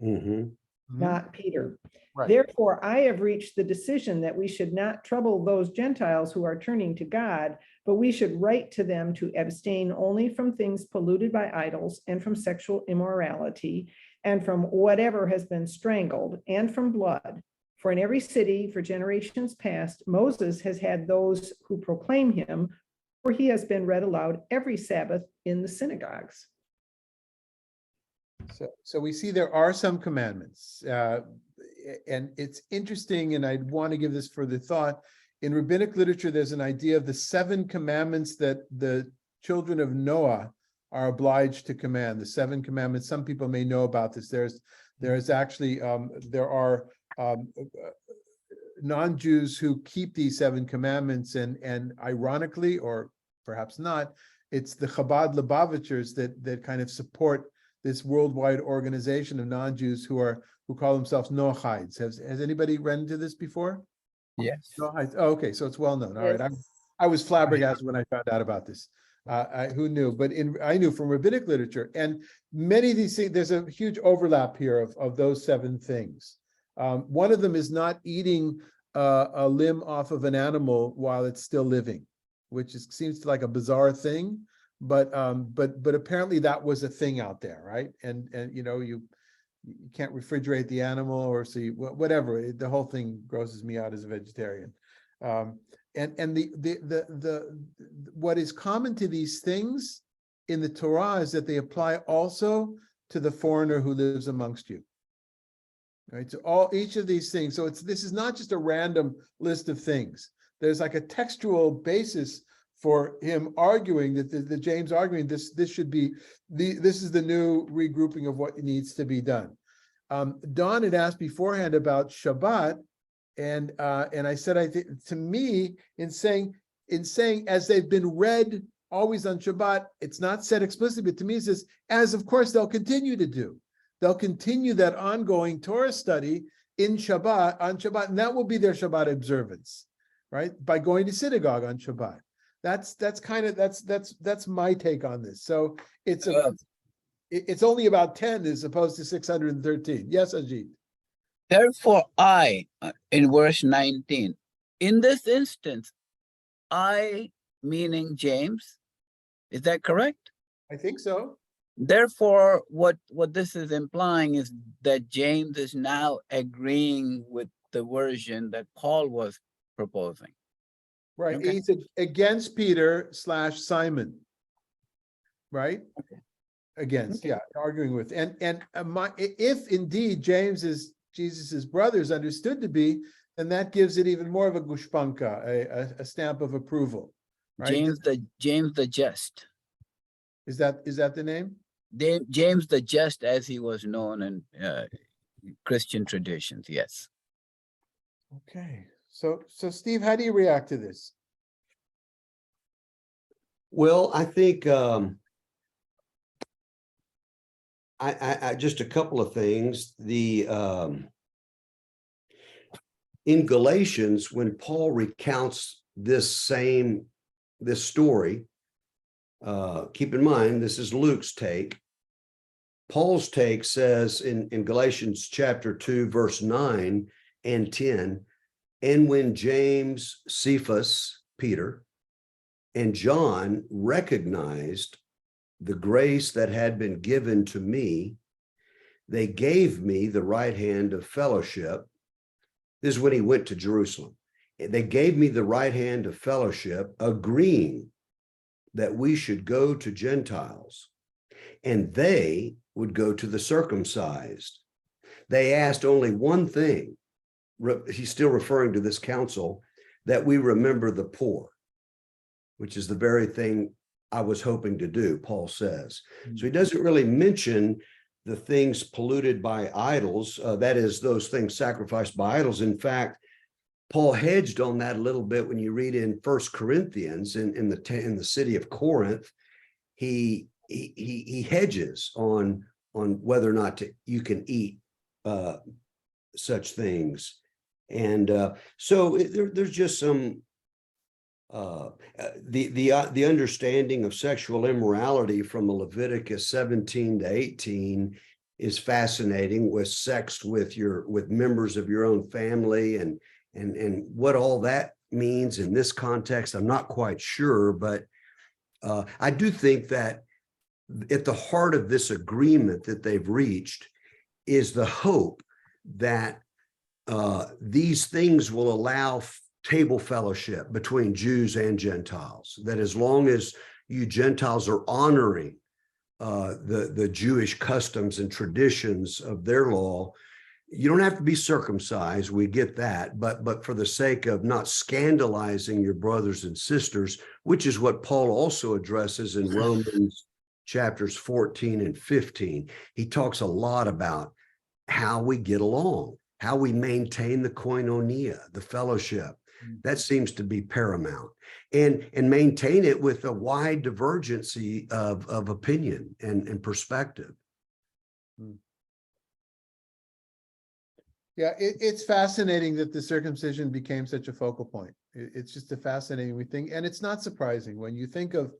[SPEAKER 2] Mhm.
[SPEAKER 7] not Peter.
[SPEAKER 1] Right.
[SPEAKER 7] Therefore, I have reached the decision that we should not trouble those Gentiles who are turning to God, but we should write to them to abstain only from things polluted by idols, and from sexual immorality, and from whatever has been strangled, and from blood. For in every city for generations past, Moses has had those who proclaim him, for he has been read aloud every Sabbath in the synagogues.
[SPEAKER 1] So we see there are some commandments, and it's interesting, and I'd want to give this further thought. In rabbinic literature, there's an idea of the 7 commandments that the children of Noah are obliged to command. The 7 commandments. Some people may know about this. There's actually there are non-Jews who keep these 7 commandments, and ironically, or perhaps not, it's the Chabad Lubavitchers that kind of support this worldwide organization of non-Jews who call themselves Noachides. Has anybody run into this before?
[SPEAKER 5] Yes.
[SPEAKER 1] Noachides. Oh, okay, so it's well known. All right, I was flabbergasted when I found out about this. Who knew? But I knew from rabbinic literature, and many of these things. There's a huge overlap here of those 7 things. One of them is not eating a limb off of an animal while it's still living, which seems like a bizarre thing, but apparently that was a thing out there, right? And you can't refrigerate the animal, or see whatever. The whole thing grosses me out as a vegetarian. And the what is common to these things in the Torah is that they apply also to the foreigner who lives amongst you. Right, so each of these things. So this is not just a random list of things. There's like a textual basis for him arguing that the James arguing this should be this is the new regrouping of what needs to be done. Don had asked beforehand about Shabbat, and I said, I think, to me, in saying as they've been read always on Shabbat, it's not said explicitly, but to me it says, as of course they'll continue to do. They'll continue that ongoing Torah study on Shabbat, and that will be their Shabbat observance, right? By going to synagogue on Shabbat. That's my take on this. So it's only about 10 as opposed to 613. Yes, Ajit.
[SPEAKER 5] Therefore, I, in verse 19, in this instance, I, meaning James, is that correct?
[SPEAKER 1] I think so.
[SPEAKER 5] Therefore, what this is implying is that James is now agreeing with the version that Paul was proposing.
[SPEAKER 1] Right.
[SPEAKER 5] Okay.
[SPEAKER 1] He's against Peter / Simon. Right.
[SPEAKER 5] Okay.
[SPEAKER 1] Against, yeah, arguing with. And if indeed James is Jesus's brothers understood to be, then that gives it even more of a gushpanka, a stamp of approval. Right.
[SPEAKER 5] James the Just.
[SPEAKER 1] Is that the name?
[SPEAKER 5] James the Just, as he was known in Christian traditions, yes.
[SPEAKER 1] Okay, so Steve, how do you react to this?
[SPEAKER 2] Well, I think I just a couple of things. In Galatians, when Paul recounts this story, keep in mind, this is Luke's take. Paul's take says in Galatians chapter 2, verse 9 and 10, and when James, Cephas, Peter, and John recognized the grace that had been given to me, they gave me the right hand of fellowship. This is when he went to Jerusalem. They gave me the right hand of fellowship, agreeing that we should go to Gentiles, and they would go to the circumcised. They asked only one thing. He's still referring to this council, that we remember the poor, which is the very thing I was hoping to do, Paul says. So he doesn't really mention the things polluted by idols, that is, those things sacrificed by idols. In fact, Paul hedged on that a little bit when you read in 1 Corinthians in the city of Corinth. He hedges on whether or not you can eat such things, and so there's just some The understanding of sexual immorality from Leviticus 17 to 18 is fascinating, with sex with members of your own family, and what all that means in this context, I'm not quite sure, but I do think that at the heart of this agreement that they've reached is the hope that these things will allow table fellowship between Jews and Gentiles, that as long as you Gentiles are honoring the Jewish customs and traditions of their law, you don't have to be circumcised, we get that, but for the sake of not scandalizing your brothers and sisters, which is what Paul also addresses in Romans chapters 14 and 15. He talks a lot about how we get along, how we maintain the koinonia, the fellowship. That seems to be paramount, and maintain it with a wide divergency of opinion and perspective.
[SPEAKER 1] Yeah, it's fascinating that the circumcision became such a focal point. It's just a fascinating thing, and it's not surprising when you think of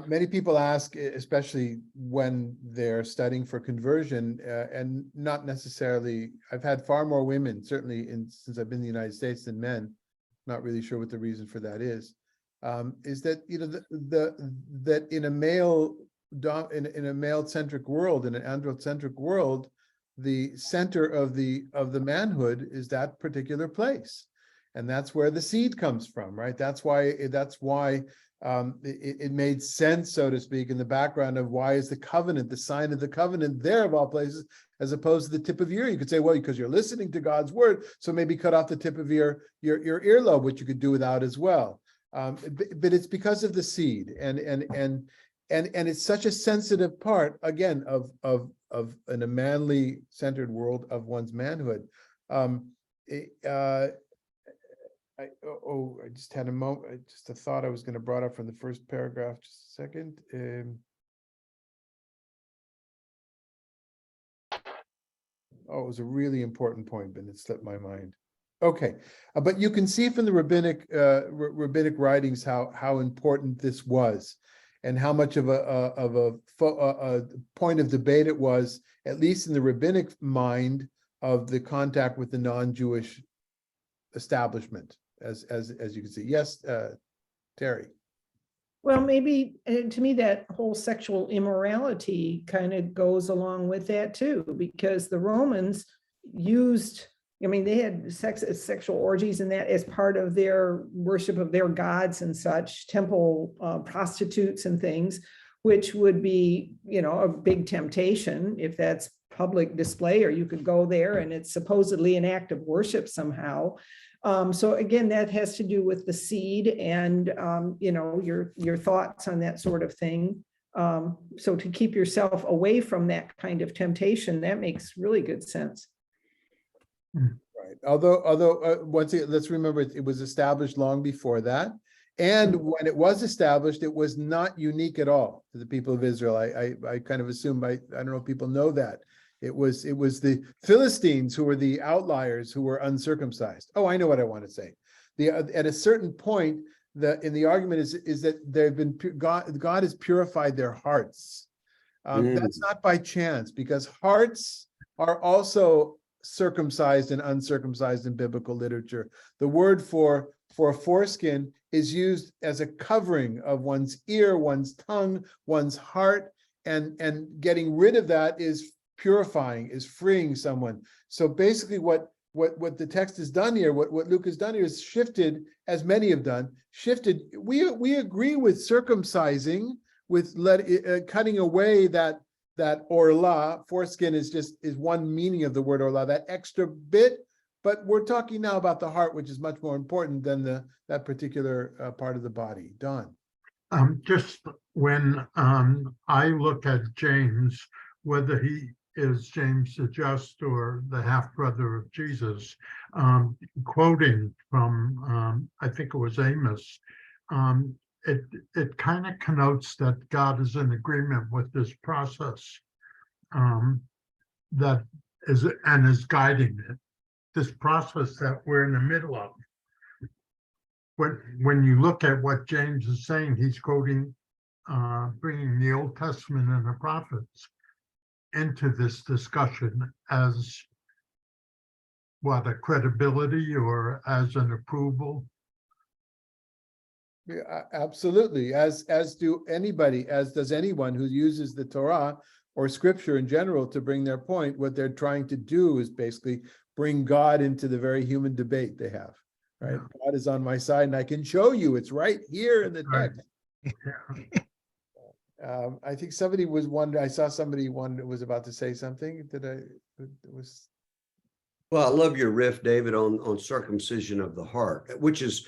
[SPEAKER 1] many people ask, especially when they're studying for conversion, and not necessarily. I've had far more women, certainly since I've been in the United States, than men. Not really sure what the reason for that is that, you know, that in a male-centric world, in an androcentric world, the center of the manhood is that particular place, and that's where the seed comes from, right? That's why it made sense, so to speak, in the background of why is the covenant, the sign of the covenant, there of all places, as opposed to the tip of your ear. You could say, well, because you're listening to God's word, so maybe cut off the tip of your earlobe, which you could do without as well. But it's because of the seed, and it's such a sensitive part, again, of in a manly centered world of one's manhood. I just had a moment, just a thought I was going to brought up from the first paragraph. Just a second. It was a really important point, but it slipped my mind. Okay, but you can see from the rabbinic writings how important this was, and how much of a point of debate it was, at least in the rabbinic mind, of the contact with the non-Jewish establishment, as you can see. Yes, Terry.
[SPEAKER 7] Well, maybe to me that whole sexual immorality kind of goes along with that too, because the Romans used, I mean, they had sexual orgies and that as part of their worship of their gods and such, temple prostitutes and things, which would be, you know, a big temptation if that's public display, or you could go there and it's supposedly an act of worship somehow. So again, that has to do with the seed and, you know, your thoughts on that sort of thing. So to keep yourself away from that kind of temptation, that makes really good sense.
[SPEAKER 1] Right. Although once again, let's remember it was established long before that. And when it was established, it was not unique at all to the people of Israel. I kind of assume, I don't know if people know that. It was the Philistines who were the outliers, who were uncircumcised. Oh, I know what I want to say. At a certain point, in the argument is that they've been God has purified their hearts. That's not by chance, because hearts are also circumcised and uncircumcised in biblical literature. The word for foreskin is used as a covering of one's ear, one's tongue, one's heart, and getting rid of that is purifying, is freeing someone. So basically what the text has done here, what Luke has done here, is shifted, as many have done, shifted. We agree with circumcising, with cutting away that orla. Foreskin is one meaning of the word orla, that extra bit. But we're talking now about the heart, which is much more important than that particular part of the body. Don.
[SPEAKER 3] Just when I look at James, whether he is James the Just or the half-brother of Jesus, quoting from, I think it was Amos, it kind of connotes that God is in agreement with this process that is guiding it. This process that we're in the middle of, when you look at what James is saying, he's quoting, bringing the Old Testament and the prophets into this discussion as what, a credibility or as an approval.
[SPEAKER 1] Yeah, absolutely. As does anyone who uses the Torah or scripture in general to bring their point. What they're trying to do is basically bring God into the very human debate they have, right?
[SPEAKER 3] Yeah.
[SPEAKER 1] God is on my side and I can show you it's right here in the
[SPEAKER 3] Right.
[SPEAKER 1] text. I think somebody was I saw somebody was about to say something
[SPEAKER 2] Well, I love your riff, David, on circumcision of the heart, which is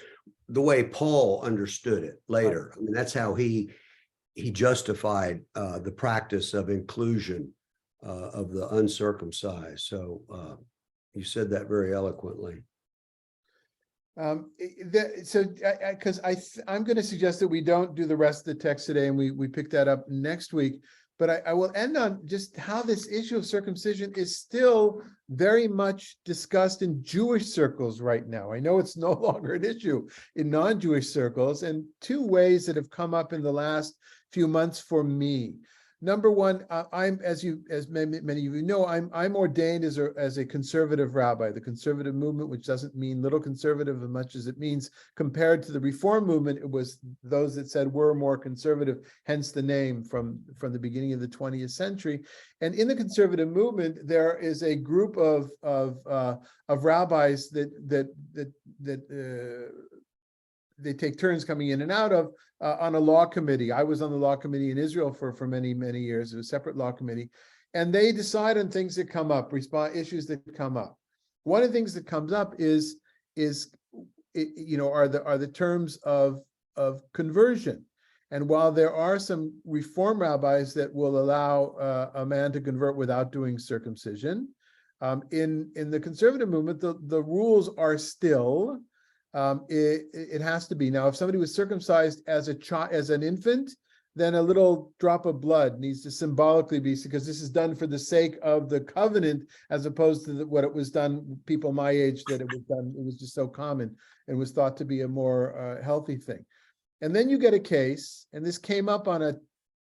[SPEAKER 2] the way Paul understood it later. I mean, that's how he justified the practice of inclusion of the uncircumcised. So you said that very eloquently.
[SPEAKER 1] Because I'm going to suggest that we don't do the rest of the text today, and we pick that up next week. But I will end on just how this issue of circumcision is still very much discussed in Jewish circles right now. I know it's no longer an issue in non-Jewish circles, and two ways that have come up in the last few months for me. Number one, I'm, as many of you know, I'm ordained as a conservative rabbi. The conservative movement, which doesn't mean little conservative as much as it means compared to the Reform movement, it was those that said we're more conservative, hence the name from the beginning of the 20th century. And in the conservative movement, there is a group of rabbis that they take turns coming in and out of on a law committee. I was on the law committee in Israel for many, many years. It was a separate law committee. And they decide on things that come up, issues that come up. One of the things that comes up are the terms of conversion. And while there are some Reform rabbis that will allow a man to convert without doing circumcision, in the conservative movement, the rules are still it has to be. Now, if somebody was circumcised as an infant, then a little drop of blood needs to symbolically be, because this is done for the sake of the covenant, as opposed to what it was done, people my age, that it was just so common and was thought to be a more healthy thing. And then you get a case, and this came up on a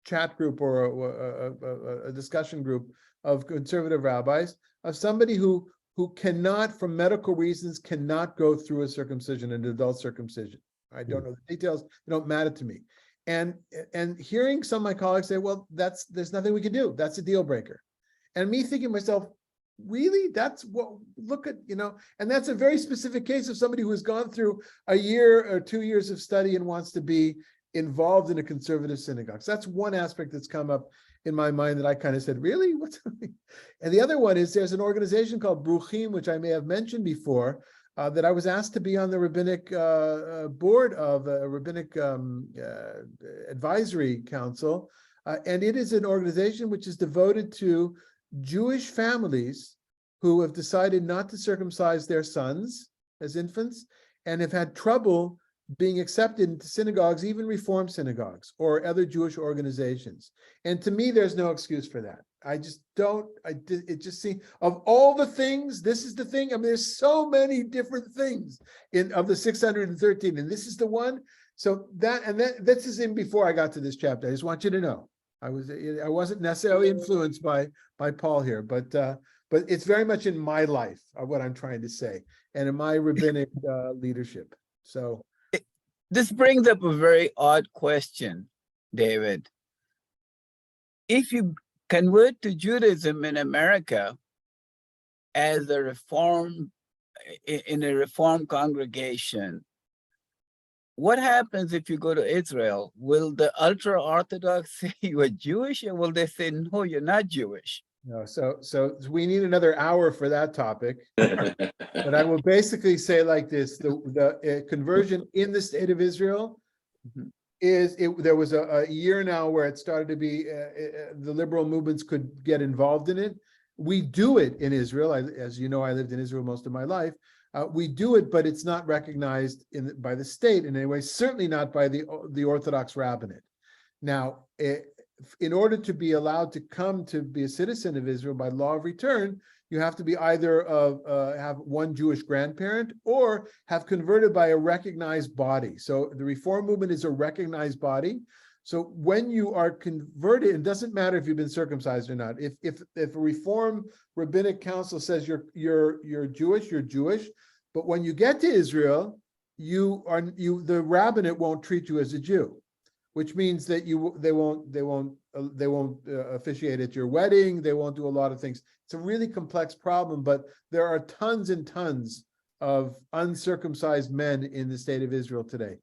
[SPEAKER 1] chat group or a discussion group of conservative rabbis, of somebody who cannot, from medical reasons, cannot go through a circumcision, an adult circumcision. I don't know the details; they don't matter to me. And hearing some of my colleagues say, "Well, there's nothing we can do. That's a deal breaker," and me thinking to myself, "Really? That's what? Look at And that's a very specific case of somebody who has gone through a year or 2 years of study and wants to be involved in a conservative synagogue. So that's one aspect that's come up in my mind that I kind of said, really? What's And the other one is there's an organization called Bruchim, which I may have mentioned before, that I was asked to be on the rabbinic board of a rabbinic advisory council. And it is an organization which is devoted to Jewish families who have decided not to circumcise their sons as infants and have had trouble being accepted into synagogues, even Reform synagogues or other Jewish organizations. And to me, there's no excuse for that. I just don't, it just seems, of all the things, this is the thing. I mean, there's so many different things of the 613, and this is the one. So this is in before I got to this chapter. I just want you to know. I wasn't necessarily influenced by Paul here, but it's very much in my life what I'm trying to say, and in my rabbinic leadership. So
[SPEAKER 5] this brings up a very odd question, David. If you convert to Judaism in America as a reform in a Reform congregation, what happens if you go to Israel? Will the ultra-Orthodox say you are Jewish, or will they say, no, you're not Jewish?
[SPEAKER 1] No, so we need another hour for that topic. But I will basically say like this: the conversion in the state of Israel there was a year now where it started to be the liberal movements could get involved in it. We do it in Israel. As you know, I lived in Israel most of my life. We do it, but it's not recognized by the state in any way. Certainly not by the Orthodox rabbinate. Now, in order to be allowed to come to be a citizen of Israel by law of return, you have to be either have one Jewish grandparent or have converted by a recognized body. So the Reform movement is a recognized body. So when you are converted, it doesn't matter if you've been circumcised or not. If a Reform rabbinic council says you're Jewish, you're Jewish. But when you get to Israel, the rabbinate won't treat you as a Jew, which means that they won't officiate at your wedding. They won't do a lot of things. It's a really complex problem, but there are tons and tons of uncircumcised men in the state of Israel today.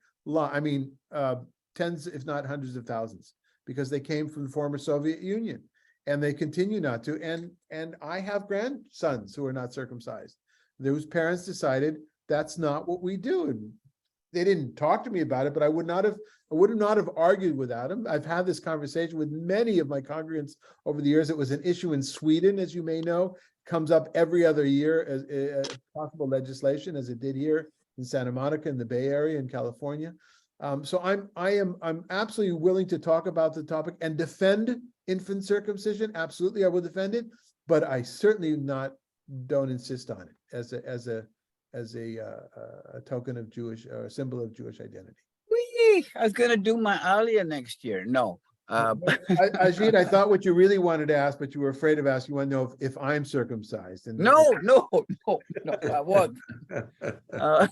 [SPEAKER 1] Tens, if not hundreds of thousands, because they came from the former Soviet Union and they continue not to. And I have grandsons who are not circumcised. Those parents decided that's not what we do. And they didn't talk to me about it, but I would not have argued without them. I've had this conversation with many of my congregants over the years. It was an issue in Sweden, as you may know, comes up every other year as possible legislation, as it did here in Santa Monica in the Bay Area in California. So I'm absolutely willing to talk about the topic and defend infant circumcision. Absolutely, I will defend it, but I certainly don't insist on it as a token of Jewish or a symbol of Jewish identity.
[SPEAKER 5] I was gonna do my Aliyah next year. No.
[SPEAKER 1] Ajit, I thought what you really wanted to ask, but you were afraid of asking. You want to know if I'm circumcised. And
[SPEAKER 5] No, I wasn't.
[SPEAKER 1] I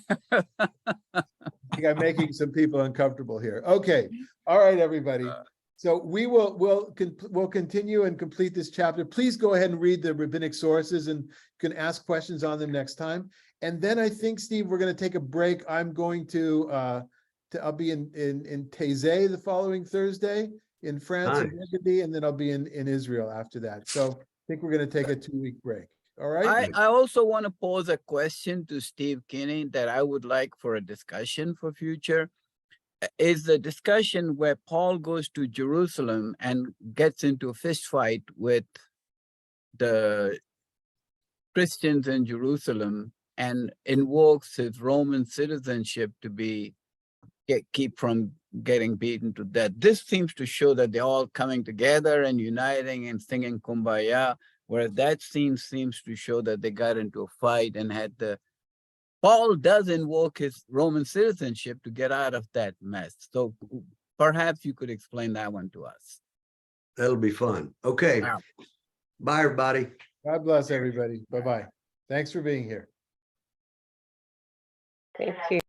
[SPEAKER 1] think I'm making some people uncomfortable here. Okay, all right, everybody. So we'll continue and complete this chapter. Please go ahead and read the rabbinic sources, and you can ask questions on them next time. And then I think, Steve, we're going to take a break. I'm going I'll be in Taizé the following Thursday in France and Burgundy, and then I'll be in Israel after that. So I think we're going to take a 2-week break. All right.
[SPEAKER 5] I also want to pose a question to Steve Kinney that I would like for a discussion for future. Is the discussion where Paul goes to Jerusalem and gets into a fist fight with the Christians in Jerusalem and invokes his Roman citizenship to keep from getting beaten to death. This seems to show that they're all coming together and uniting and singing Kumbaya, whereas that scene seems to show that they got into a fight and Paul does invoke his Roman citizenship to get out of that mess. So perhaps you could explain that one to us.
[SPEAKER 2] That'll be fun. Okay.
[SPEAKER 5] Wow.
[SPEAKER 2] Bye, everybody.
[SPEAKER 1] God bless everybody. Bye-bye. Thanks for being here.
[SPEAKER 6] Thank you.